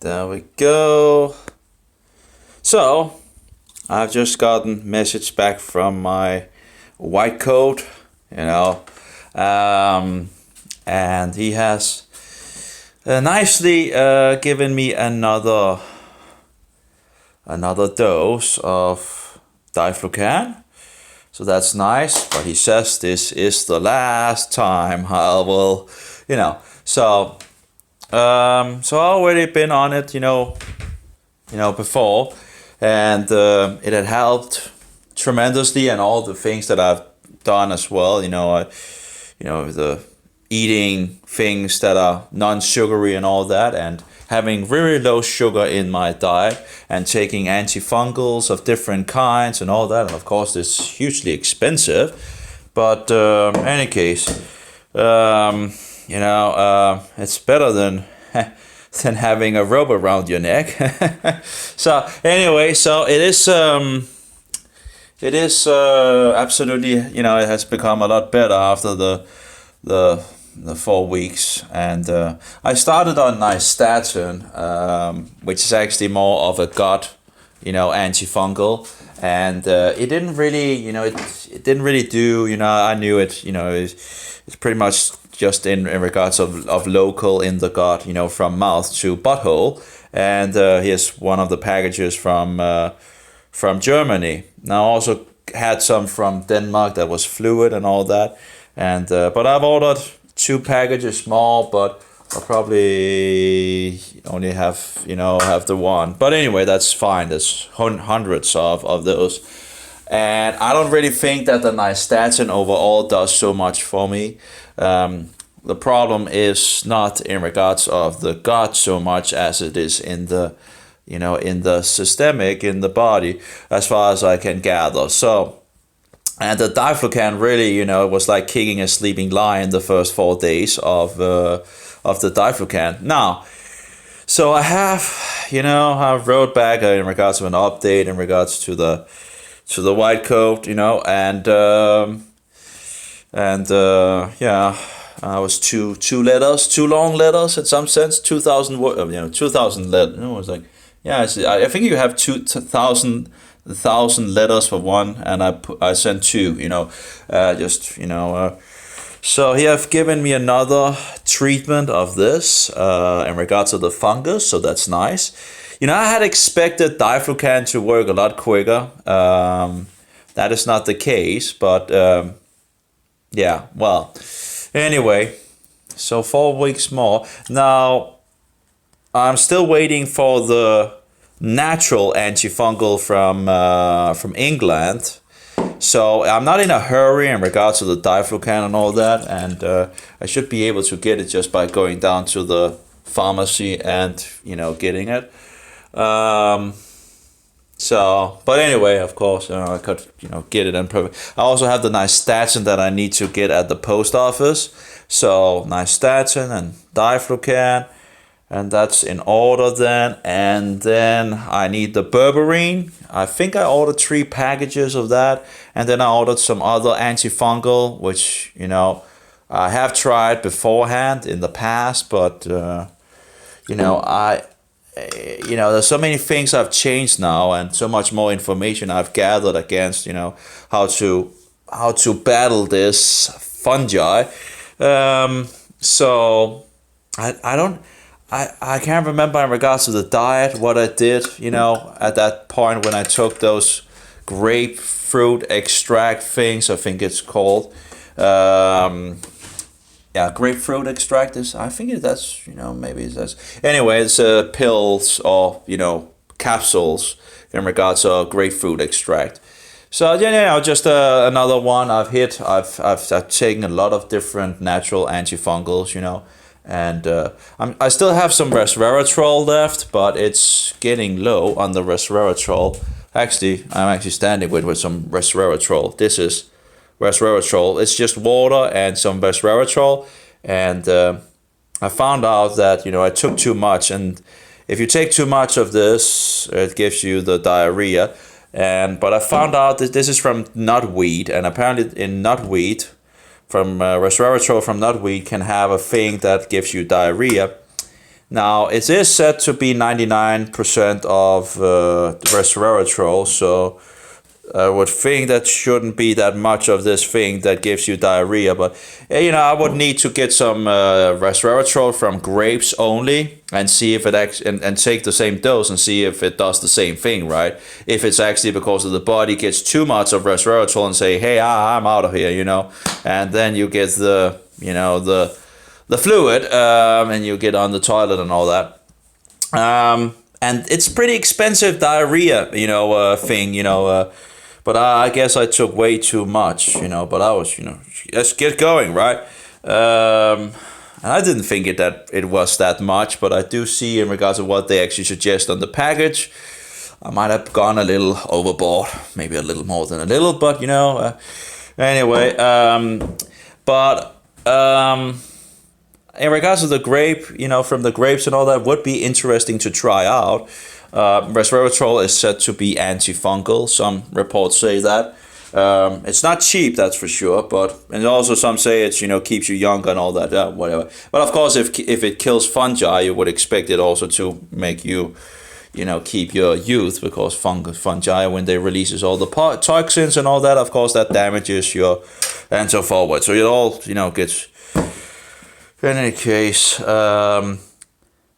There we go. So, I've just gotten message back from my white coat, you know, and he has nicely given me another dose of Diflucan. So that's nice, but he says this is the last time I will, you know. So I already been on it, before, and it had helped tremendously, and all the things that I've done as well. The eating things that are non-sugary and all that, and having very low sugar in my diet, and taking antifungals of different kinds and all that. And of course, it's hugely expensive, but any case, it's better than than having a rope around your neck. So anyway, so it is absolutely, it has become a lot better after the 4 weeks, and I started on nystatin, which is actually more of a gut, antifungal, and it didn't really, it didn't really do, I knew it, it's pretty much just in regards of local in the gut, from mouth to butthole, and here's one of the packages from Germany. Now I also had some from Denmark that was fluid and all that, and but I've ordered 2 packages more, but I'll probably only have the one. But anyway, that's fine. There's hundreds of those, and I don't really think that the nystatin overall does so much for me. The problem is not in regards of the gut so much as it is in the in the systemic, in the body, as far as I can gather. So, and the Diflucan really, was like kicking a sleeping lion the first 4 days of the Diflucan. Now, so I have, I wrote back in regards to an update in regards to the white coat, I was two letters, 2 long letters in some sense, 2,000 word, 2,000 letters. It was like, yeah, I think you have 2,000 letters for one, and I sent 2. So he have given me another treatment of this in regards to the fungus, so that's nice. I had expected Diflucan to work a lot quicker. That is not the case, but yeah, well. Anyway, so 4 weeks more. Now, I'm still waiting for the natural antifungal from England. So I'm not in a hurry in regards to the Diflucan and all that, and I should be able to get it just by going down to the pharmacy and getting it. So, but anyway, of course, I could, get it in perfect. I also have the nystatin that I need to get at the post office. So, nystatin and Diflucan, and that's in order then. And then I need the berberine. I think I ordered 3 packages of that. And then I ordered some other antifungal, which, I have tried beforehand in the past, but, there's so many things I've changed now, and so much more information I've gathered against, how to battle this fungi. So I can't remember in regards to the diet what I did, at that point when I took those grapefruit extract things, I think it's called. Yeah, grapefruit extract is, I think that's, maybe that's, anyway, it's pills or, capsules in regards to grapefruit extract. So, just another one I've hit. I've taken a lot of different natural antifungals, and I still have some resveratrol left, but it's getting low on the resveratrol. Actually, I'm actually standing with some resveratrol. This is resveratrol. It's just water and some resveratrol, and I found out that I took too much, and if you take too much of this, it gives you the diarrhea. But I found out that this is from nutweed, and apparently in nutweed, from resveratrol from nutweed can have a thing that gives you diarrhea. Now, it is said to be 99% of resveratrol, so I would think that shouldn't be that much of this thing that gives you diarrhea. But, I would need to get some resveratrol from grapes only and see if it and take the same dose and see if it does the same thing, right? If it's actually because of the body gets too much of resveratrol and say, hey, I'm out of here, and then you get the fluid, and you get on the toilet and all that. And it's pretty expensive diarrhea, thing, but I guess I took way too much, but I was, let's get going, right? And I didn't think that it was that much, but I do see in regards to what they actually suggest on the package, I might have gone a little overboard, maybe a little more than a little, but, anyway, in regards to the grape, from the grapes and all that, would be interesting to try out. Resveratrol is said to be antifungal. Some reports say that. It's not cheap, that's for sure, and also some say it's, keeps you young and all that, whatever. But of course, if it kills fungi, you would expect it also to make you, keep your youth, because fungi, when they releases all the toxins and all that, of course, that damages your, and so forward. So it all, gets... In any case,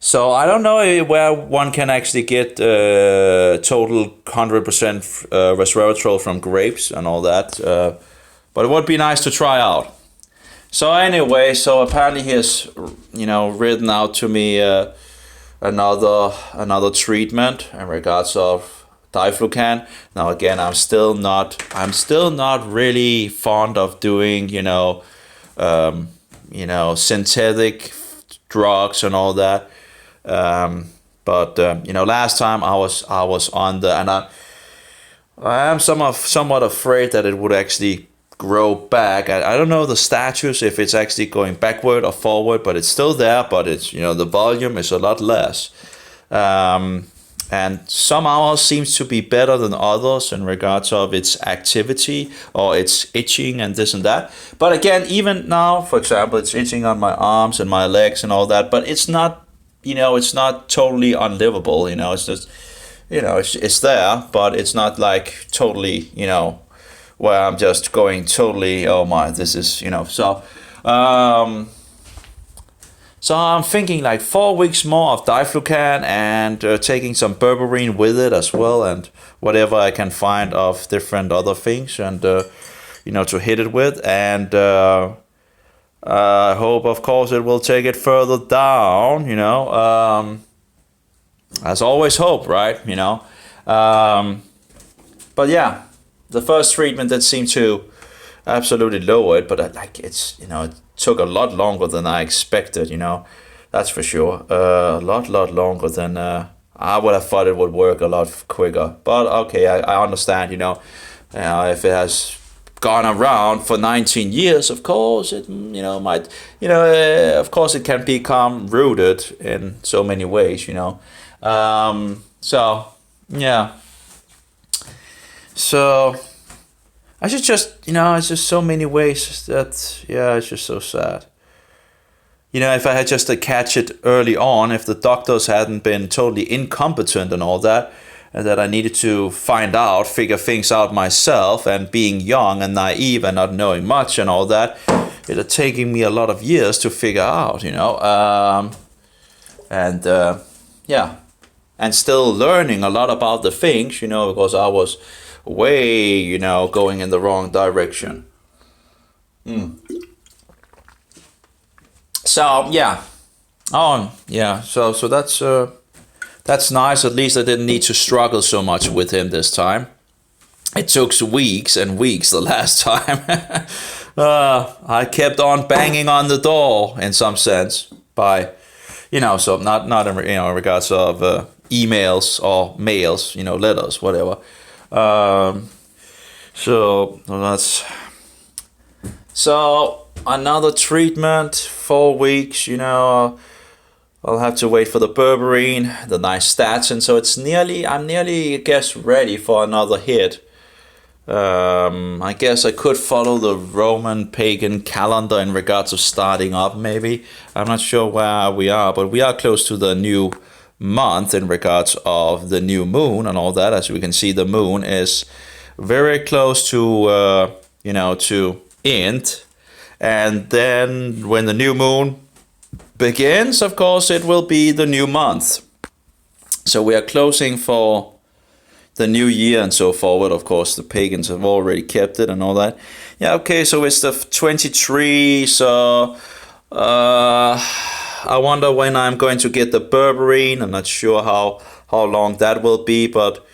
so I don't know where one can actually get total 100% resveratrol from grapes and all that, but it would be nice to try out. So anyway, so apparently he has, written out to me another treatment in regards of Diflucan. Now again, I'm still not really fond of doing, synthetic drugs and all that. But last time I was on and I am somewhat afraid that it would actually grow back. I don't know the status, if it's actually going backward or forward, but it's still there, but it's, the volume is a lot less. And some hours seems to be better than others in regards of its activity or its itching and this and that. But again, even now, for example, it's itching on my arms and my legs and all that, but it's not, it's not totally unlivable, it's just, it's there, but it's not like totally, where I'm just going totally, oh my, this is, so, so I'm thinking like 4 weeks more of Diflucan and taking some berberine with it as well, and whatever I can find of different other things, and to hit it with, and I hope, of course, it will take it further down. As always, hope, right? But yeah, the first treatment that seemed to absolutely lower it, but it's it took a lot longer than I expected, that's for sure. A lot longer than I would have thought it would work a lot quicker. But okay, I understand, if it has gone around for 19 years, of course, it, might, of course it can become rooted in so many ways, so, yeah. So, I should just, it's just so many ways that, it's just so sad. If I had just to catch it early on, if the doctors hadn't been totally incompetent and all that, and that I needed to figure things out myself, and being young and naive and not knowing much and all that, it had taken me a lot of years to figure out, and still learning a lot about the things, because I was way, going in the wrong direction. So yeah, so that's nice. At least I didn't need to struggle so much with him this time. It took weeks and weeks the last time. I kept on banging on the door in some sense by, so not in regards of emails or mails, letters, whatever. So another treatment, 4 weeks, I'll have to wait for the berberine, the nice stats, and so I'm nearly, I guess, ready for another hit. I guess I could follow the Roman pagan calendar in regards of starting up, maybe. I'm not sure where we are, but we are close to the new month in regards of the new moon and all that. As we can see, the moon is very close to, to end. And then when the new moon begins, of course, it will be the new month. So we are closing for the new year and so forward. Of course, the pagans have already kept it and all that. Yeah, okay, so it's the 23, so I wonder when I'm going to get the berberine. I'm not sure how long that will be, but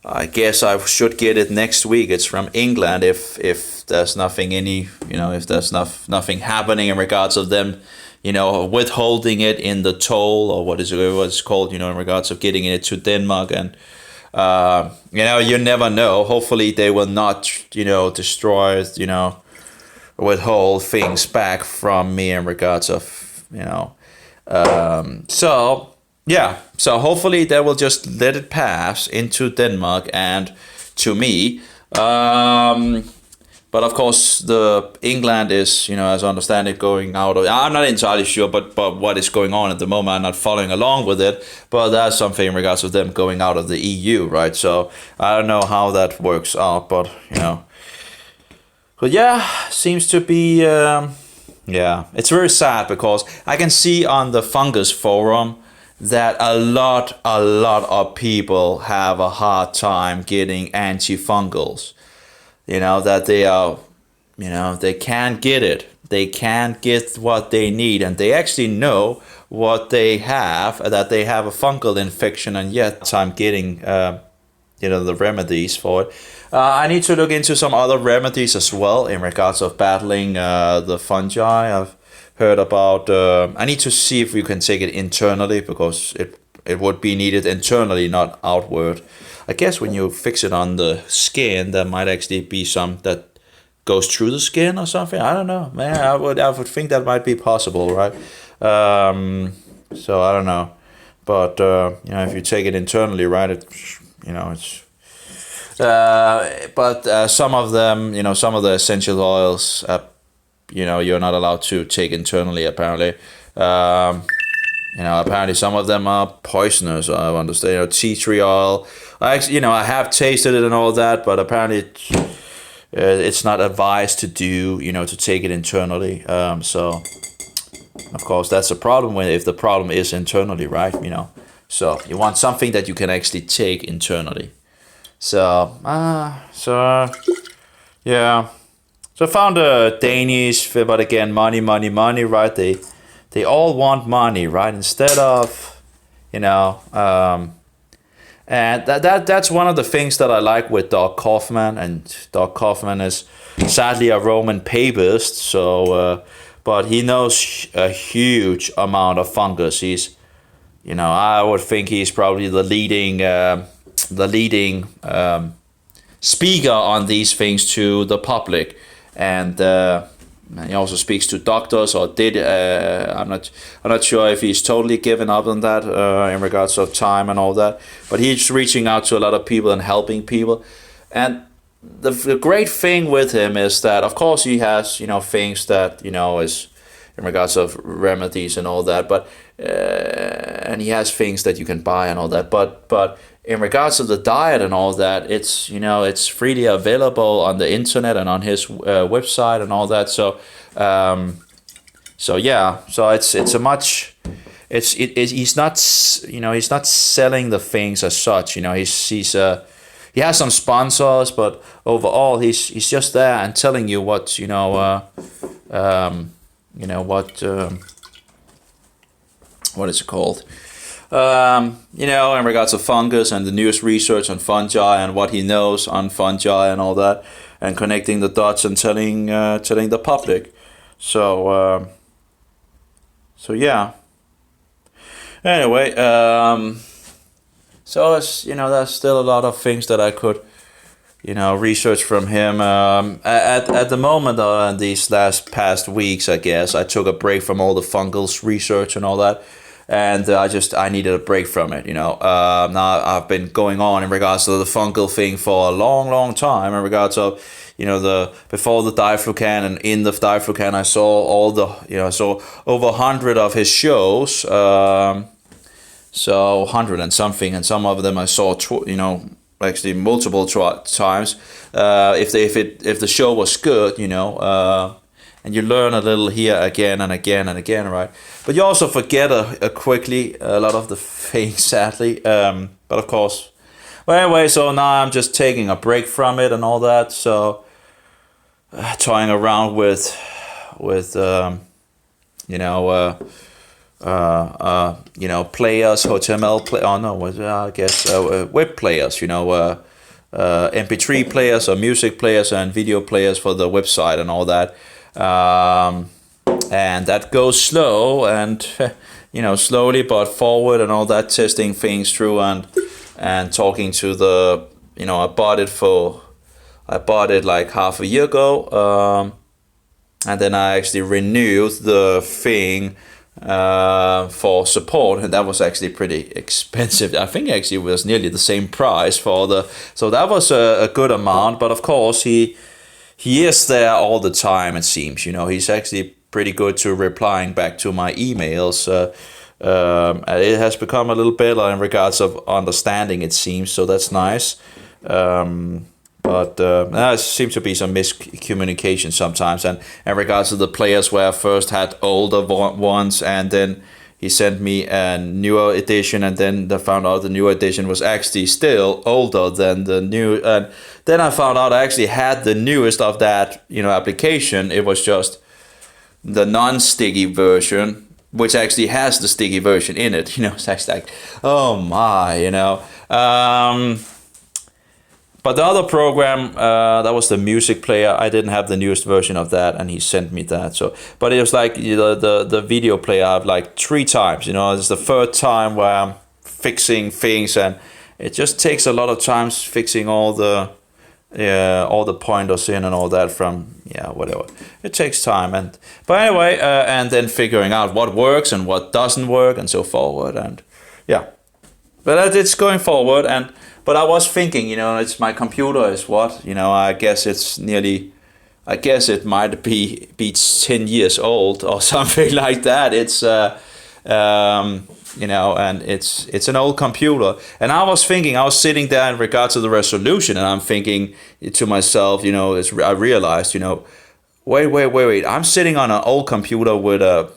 I guess I should get it next week. It's from England. If there's nothing if there's nothing happening in regards of them, withholding it in the toll, or what's called, in regards of getting it to Denmark. And you never know. Hopefully they will not, destroy, withhold things back from me in regards of, so hopefully they will just let it pass into Denmark and to me. But of course, the England is, as I understand it, going out of. I'm not entirely sure, but what is going on at the moment, I'm not following along with it. But there's something in regards to them going out of the EU, right? So I don't know how that works out, but But yeah, seems to be. It's very sad because I can see on the fungus forum that a lot of people have a hard time getting antifungals. That they are, they can't get it. They can't get what they need, and they actually know what they have, that they have a fungal infection, and yet I'm getting, the remedies for it. I need to look into some other remedies as well in regards of battling the fungi. I've heard about. I need to see if we can take it internally, because it would be needed internally, not outward. I guess when you fix it on the skin, there might actually be some that goes through the skin or something. I don't know, man. I would think that might be possible, right? So I don't know, but if you take it internally, right, it's. But some of them, some of the essential oils, you're not allowed to take internally. Apparently. Apparently some of them are poisonous. I understand. Tea tree oil. I have tasted it and all that, but apparently it's not advised to do, to take it internally. So, of course, that's a problem if the problem is internally, right? So you want something that you can actually take internally. So, yeah. So I found a Danish, but again, money, right? They all want money, right? Instead of, and that's one of the things that I like with Doug Kaufman. And Doug Kaufman is sadly a Roman papist, so but he knows a huge amount of fungus. He's, I would think he's probably the leading speaker on these things to the public, and he also speaks to doctors, or did. I'm not sure if he's totally given up on that in regards of time and all that. But he's reaching out to a lot of people and helping people. And the great thing with him is that, of course, he has things that is in regards of remedies and all that. But and he has things that you can buy and all that. But in regards to the diet and all that, it's it's freely available on the internet and on his website and all that. So he's not he's not selling the things as such. He has some sponsors, but overall he's just there and telling you what what is it called? In regards to fungus and the newest research on fungi and what he knows on fungi and all that, and connecting the dots and telling the public. So yeah. Anyway, so it's, there's still a lot of things that I could, research from him. At the moment, these past weeks, I guess I took a break from all the fungal research and all that. and I needed a break from it. Now I've been going on in regards to the fungal thing for a long time in regards of, the before the Diflucan and in the Diflucan I saw all the, I saw over 100 of his shows, so 100 and something, and some of them I saw actually multiple times, if the show was good, and you learn a little here again and again and again, right? But you also forget quickly a lot of the things, sadly. But of course, well, anyway, so now I'm just taking a break from it and all that. So toying around with players, HTML play. Oh no, I guess web players. MP3 players or music players and video players for the website and all that. And that goes slow and slowly but forward and all that, testing things through and talking to the I bought it like half a year ago, and then I actually renewed the thing for support, and that was actually pretty expensive. I think actually it was nearly the same price so that was a good amount. But of course he is there all the time, it seems. He's actually pretty good to replying back to my emails. It has become a little better in regards of understanding, it seems, so that's nice. But there seems to be some miscommunication sometimes. And in regards to the players, where I first had older ones, and then he sent me a newer edition, and then I found out the newer edition was actually still older than the new. And then I found out I actually had the newest of that, application. It was just the non-sticky version, which actually has the sticky version in it. It's actually like, oh my, But the other program, that was the music player. I didn't have the newest version of that, and he sent me that. So, but it was like the video player I've like 3 times. It's the third time where I'm fixing things, and it just takes a lot of times fixing all the pointers in and all that from whatever. It takes time, but anyway, and then figuring out what works and what doesn't work and so forward, and but it's going forward. But I was thinking, it's my computer is what, I guess it might be 10 years old or something like that. It's, and it's an old computer. And I was sitting there in regards to the resolution, and I'm thinking to myself, I realized, wait, I'm sitting on an old computer with a,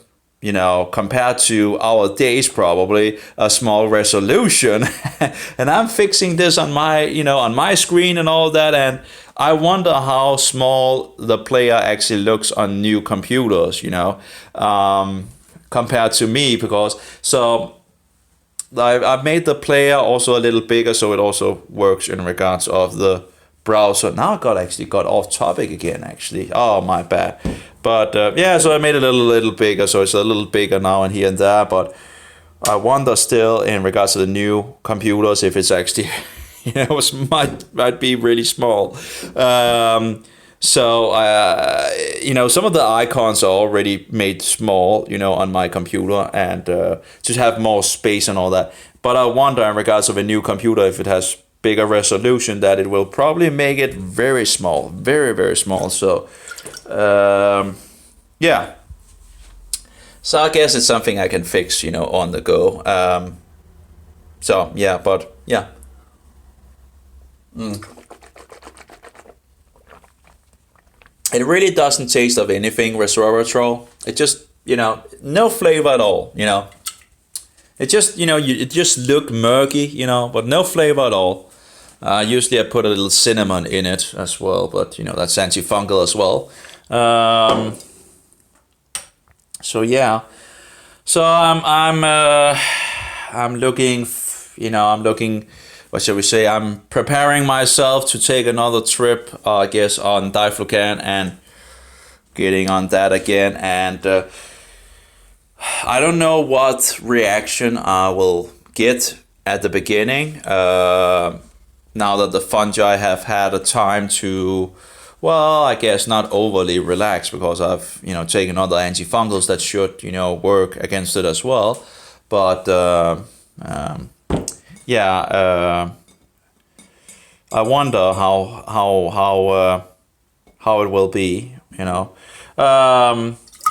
compared to our days, probably a small resolution, and I'm fixing this on my, on my screen and all that, and I wonder how small the player actually looks on new computers, compared to me, because I've made the player also a little bigger, so it also works in regards of the browser. Now I got off topic again, actually. Oh, my bad. But so I made it a little bigger, so it's a little bigger now and here and there. But I wonder still in regards to the new computers if it's actually, might be really small. Some of the icons are already made small, on my computer, and to have more space and all that. But I wonder in regards of a new computer, if it has bigger resolution, that it will probably make it very small, very, very small. So, So I guess it's something I can fix, on the go. It really doesn't taste of anything, resveratrol. It just, no flavor at all, It just, it just looked murky, but no flavor at all. Usually I put a little cinnamon in it as well, but, that's antifungal as well. So I'm looking, what shall we say? I'm preparing myself to take another trip, I guess, on Diflucan and getting on that again. And I don't know what reaction I will get at the beginning. Now that the fungi have had a time to, well, I guess not overly relax, because I've, taken other antifungals that should, work against it as well. But yeah, I wonder how it will be.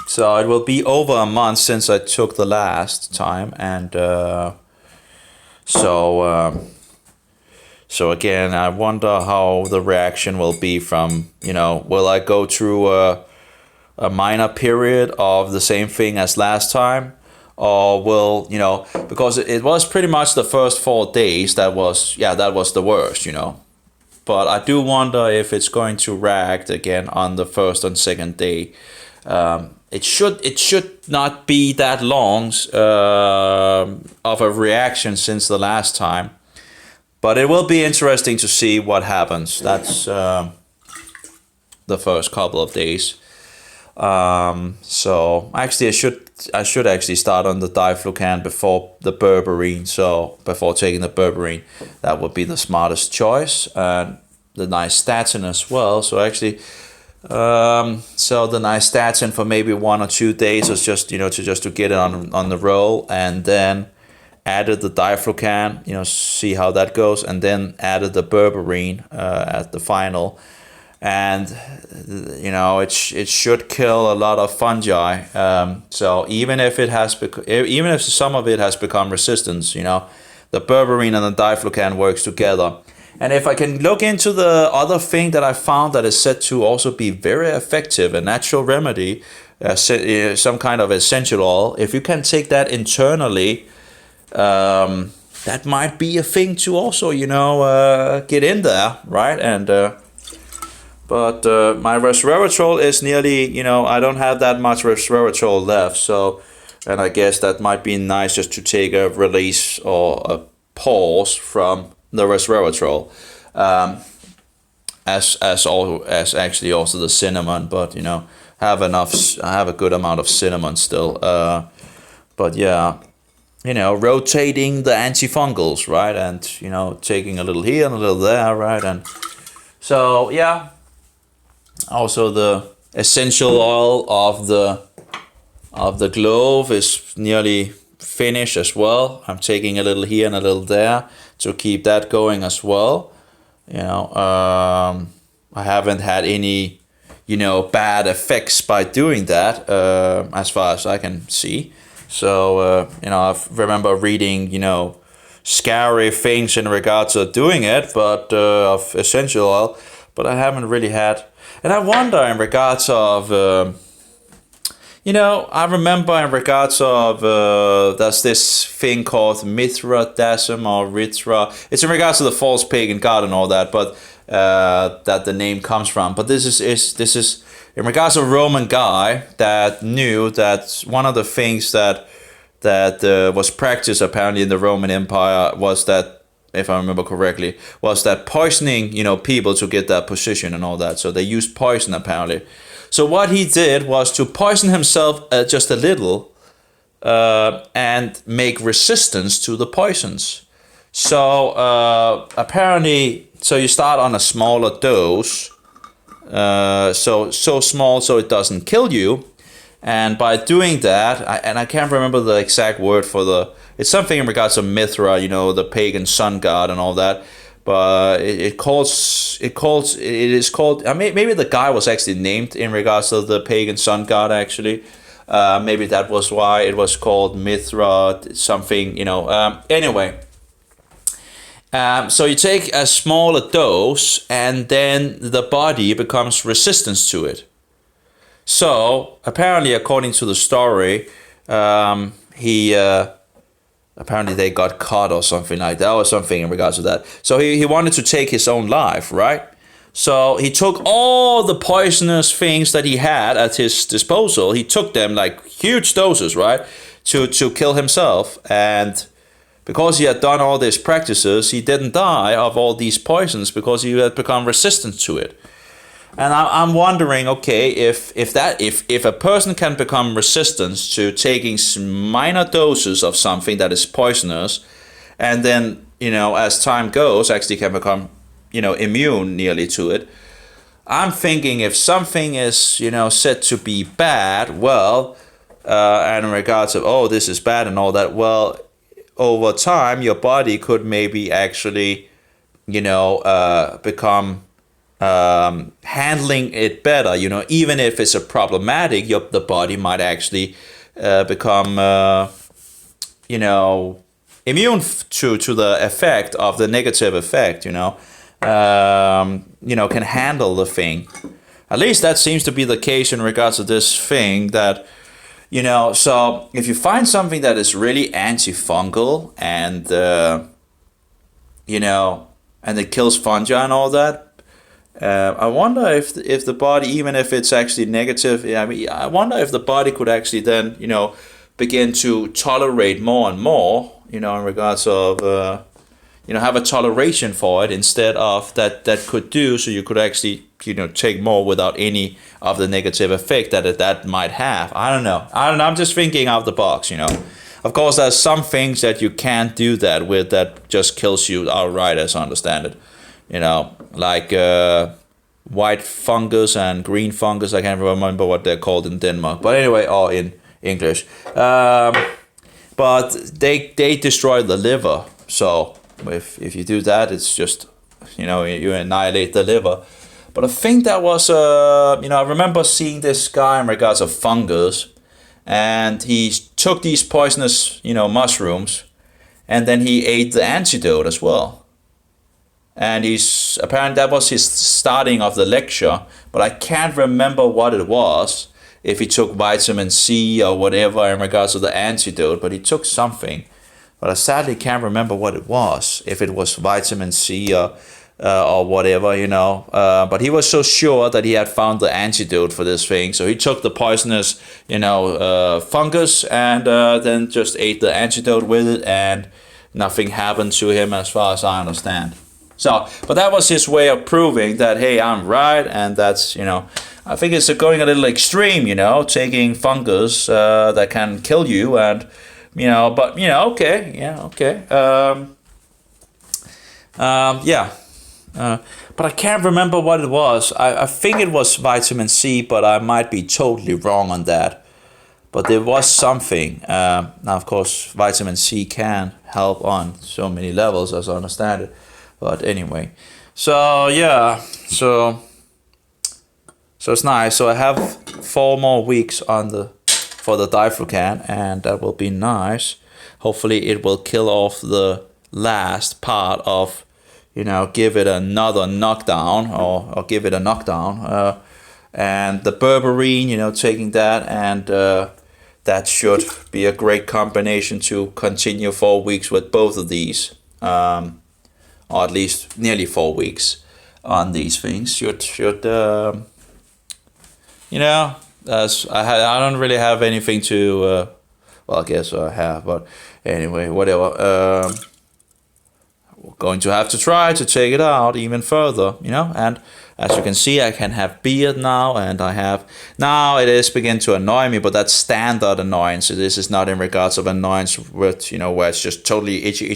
So it will be over a month since I took the last time, and so so again, I wonder how the reaction will be from, will I go through a minor period of the same thing as last time? Or will, because it was pretty much the first 4 days that was the worst, But I do wonder if it's going to react again on the first and second day. It should not be that long of a reaction since the last time. But it will be interesting to see what happens. That's the first couple of days. So actually, I should actually start on the Diflucan before the berberine. So before taking the berberine, that would be the smartest choice, and the nystatin as well. So actually, so the nystatin for maybe 1 or 2 days is just to get it on the roll, and then added the Diflucan, see how that goes, and then added the berberine at the final. And it should kill a lot of fungi. So even if some of it has become resistant, the berberine and the Diflucan works together. And if I can look into the other thing that I found that is said to also be very effective, a natural remedy, some kind of essential oil, if you can take that internally, that might be a thing to also, get in there, right? And but my resveratrol is nearly, I don't have that much resveratrol left, so, and I guess that might be nice just to take a release or a pause from the resveratrol, as actually also the cinnamon, but I have a good amount of cinnamon still, but yeah. Rotating the antifungals, right? And, taking a little here and a little there, right? And so, yeah. Also the essential oil of the glove is nearly finished as well. I'm taking a little here and a little there to keep that going as well. I haven't had any, bad effects by doing that, as far as I can see. So, I remember reading, scary things in regards to doing it, but of essential oil, but I haven't really had. And I wonder in regards of, I remember in regards of, there's this thing called Mithradasm or Ritra. It's in regards to the false pagan god and all that, but that the name comes from. But this is in regards to a Roman guy that knew that one of the things that was practiced apparently in the Roman Empire was that, if I remember correctly, was that poisoning, people to get that position and all that. So they used poison apparently. So what he did was to poison himself just a little and make resistance to the poisons. So apparently, so you start on a smaller dose, so small so it doesn't kill you. And by doing that, I can't remember the exact word for it's something in regards to Mithra, the pagan sun god and all that. But it is called. Maybe the guy was actually named in regards to the pagan sun god. Actually, maybe that was why it was called Mithra something. Anyway. So you take a smaller dose, and then the body becomes resistant to it. So apparently, according to the story, he apparently they got caught or something like that, or something in regards to that. So he wanted to take his own life, right? So he took all the poisonous things that he had at his disposal. He took them like huge doses, right, to kill himself. And because he had done all these practices, he didn't die of all these poisons because he had become resistant to it. And I'm wondering, okay, if a person can become resistant to taking minor doses of something that is poisonous, and then, as time goes, actually can become, immune nearly to it. I'm thinking if something is, said to be bad, well, and in regards of, oh, this is bad and all that. Well, over time, your body could maybe actually, become handling it better. Even if it's a problematic, the body might actually become, immune to the effect of the negative effect. Can handle the thing. At least that seems to be the case in regards to this thing that, so if you find something that is really antifungal and, and it kills fungi and all that, I wonder if the body, even if it's actually negative, I wonder if the body could actually then, begin to tolerate more and more, in regards of, have a toleration for it instead of that could do, so you could actually, take more without any of the negative effect that might have. I don't know. I'm just thinking out the box, Of course, there's some things that you can't do that with that just kills you outright, as I understand it. Like white fungus and green fungus. I can't remember what they're called in Denmark. But anyway, or in English. But they destroy the liver. So if you do that, it's just, you annihilate the liver. But I think that was, I remember seeing this guy in regards of fungus, and he took these poisonous, mushrooms, and then he ate the antidote as well. And apparently that was his starting of the lecture, but I can't remember what it was, if he took vitamin C or whatever in regards to the antidote, but he took something. But I sadly can't remember what it was, if it was vitamin C or whatever, But he was so sure that he had found the antidote for this thing. So he took the poisonous, fungus and then just ate the antidote with it, and nothing happened to him as far as I understand. So, but that was his way of proving that, hey, I'm right, and that's, I think it's going a little extreme, taking fungus that can kill you, and, but, okay, yeah, okay. But I can't remember what it was. I think it was vitamin C, but I might be totally wrong on that. But there was something. Now, of course, vitamin C can help on so many levels, as I understand it. But anyway, so yeah, so it's nice. So I have 4 more weeks for the Diflucan, and that will be nice. Hopefully, it will kill off the last part of, give it another knockdown or give it a knockdown. And the berberine, taking that, and that should be a great combination to continue 4 weeks with both of these. Or at least nearly 4 weeks on these things. I don't really have anything to, well, I guess I have, but anyway, whatever. We're going to have to try to take it out even further, and as you can see, I can have beard now, and now it is beginning to annoy me, but that's standard annoyance. So this is not in regards of annoyance with, where it's just totally itchy,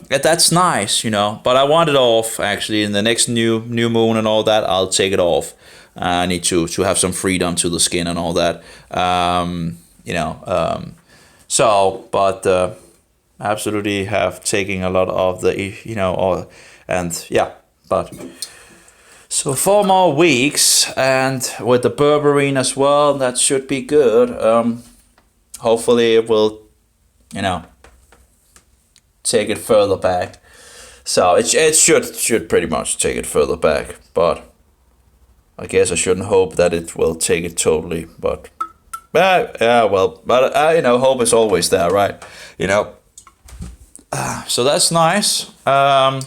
that's nice, but I want it off, actually, in the next new moon and all that, I'll take it off. I need to have some freedom to the skin and all that, absolutely have taken a lot of the, but so 4 more weeks, and with the berberine as well, that should be good. Hopefully it will, take it further back. So it should pretty much take it further back, but I guess I shouldn't hope that it will take it totally, but hope is always there, right? So that's nice. And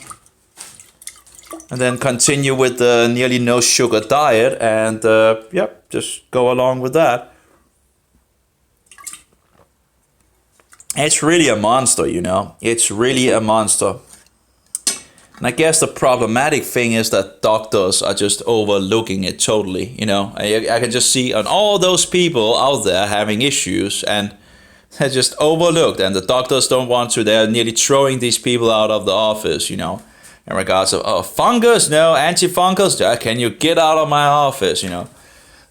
then continue with the nearly no sugar diet, and just go along with that. It's really a monster, It's really a monster. And I guess the problematic thing is that doctors are just overlooking it totally, I can just see on all those people out there having issues, and they're just overlooked, and the doctors don't want to. They're nearly throwing these people out of the office, in regards of, oh, fungus, no, antifungals, can you get out of my office,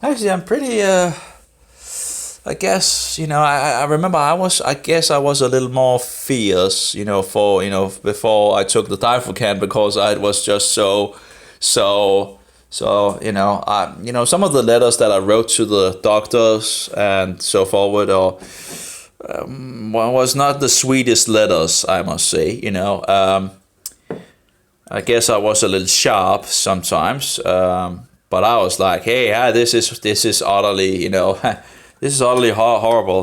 Actually, I'm pretty, I guess, I remember I guess I was a little more fierce, before I took the Diflucan, because I was just so, some of the letters that I wrote to the doctors and so forward, or was not the sweetest letters, I must say. I guess I was a little sharp sometimes, but I was like, hey, this is utterly, this is utterly horrible.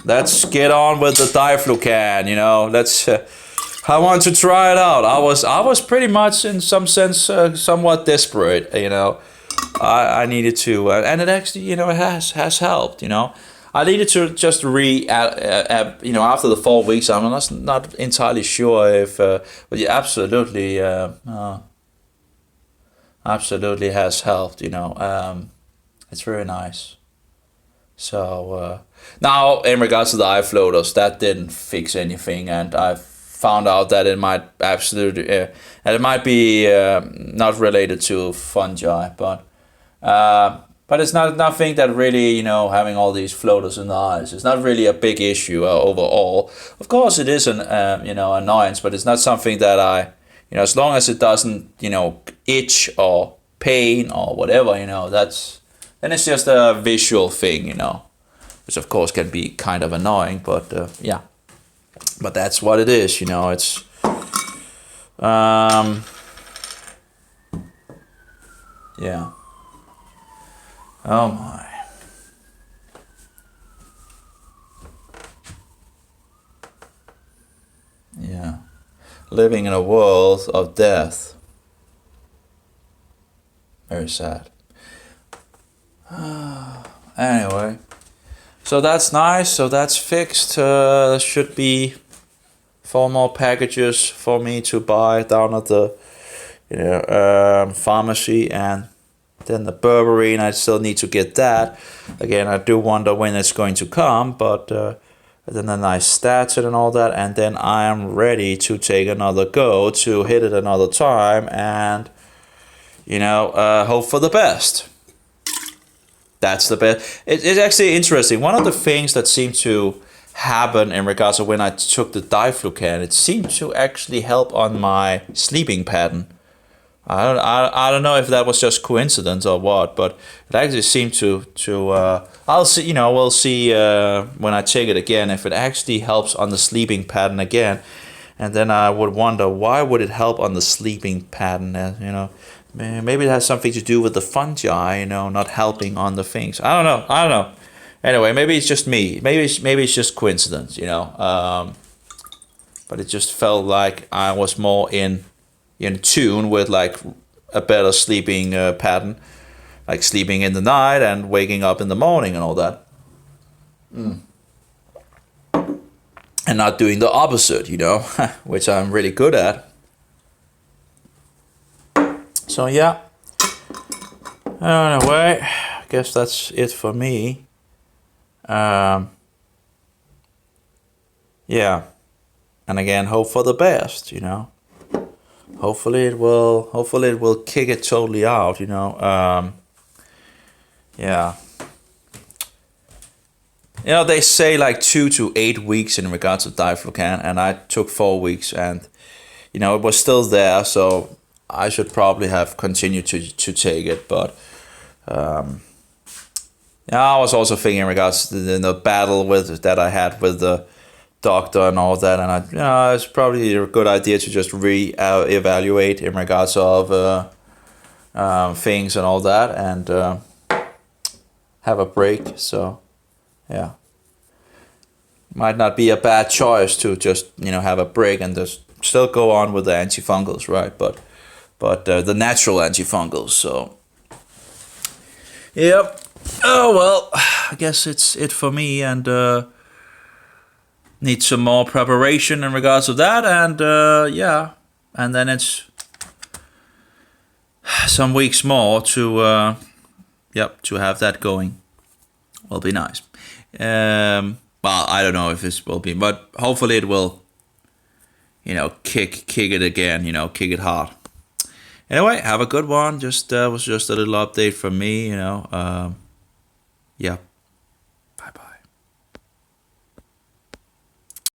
Let's get on with the Diflucan. Let's. I want to try it out. I was pretty much in some sense somewhat desperate. I needed to, and it actually, it has helped. I needed to just after the 4 weeks. I'm not entirely sure if, but it absolutely has helped. It's very nice. So now, in regards to the eye floaters, that didn't fix anything, and I found out that it might absolutely, and it might be not related to fungi, but it's nothing that really, having all these floaters in the eyes, it's not really a big issue overall. Of course, it is an annoyance, but it's not something that as long as it doesn't, itch or pain or whatever, then it's just a visual thing, which of course can be kind of annoying, but yeah. But that's what it is, it's yeah. Oh my. Yeah. Living in a world of death. Very sad. Anyway. So that's nice. So that's fixed. Should be 4 more packages for me to buy down at the pharmacy, and then the berberine, I still need to get that. Again, I do wonder when it's going to come, but then a nice statin and all that, and then I am ready to take another go, to hit it another time, and hope for the best. That's the best. It's actually interesting. One of the things that seemed to happen in regards to when I took the Diflucan, it seemed to actually help on my sleeping pattern. I don't know if that was just coincidence or what, but it actually seemed to I'll see, we'll see when I take it again if it actually helps on the sleeping pattern again. And then I would wonder, why would it help on the sleeping pattern? Maybe it has something to do with the fungi, not helping on the things. I don't know. Anyway, maybe it's just me. Maybe it's just coincidence, but it just felt like I was more in tune with like a better sleeping pattern, like sleeping in the night and waking up in the morning and all that. And not doing the opposite, which I'm really good at. So yeah, anyway, I guess that's it for me. Yeah, and again, hope for the best. Hopefully it will kick it totally out. Yeah. They say like 2 to 8 weeks in regards to Diflucan, and I took 4 weeks, and it was still there, so I should probably have continued to take it, but I was also thinking in regards to the battle that I had with the doctor and all that, and it's probably a good idea to just evaluate in regards of things and all that, and have a break. So yeah, might not be a bad choice to just have a break and just still go on with the antifungals, right? But the natural antifungals. So yep. Oh well, I guess it's it for me, and need some more preparation in regards to that, and yeah, and then it's some weeks more to to have that going. Will be nice. Well, I don't know if this will be, but hopefully it will kick it again, kick it hard. Anyway, have a good one. Just was just a little update from me, Yeah.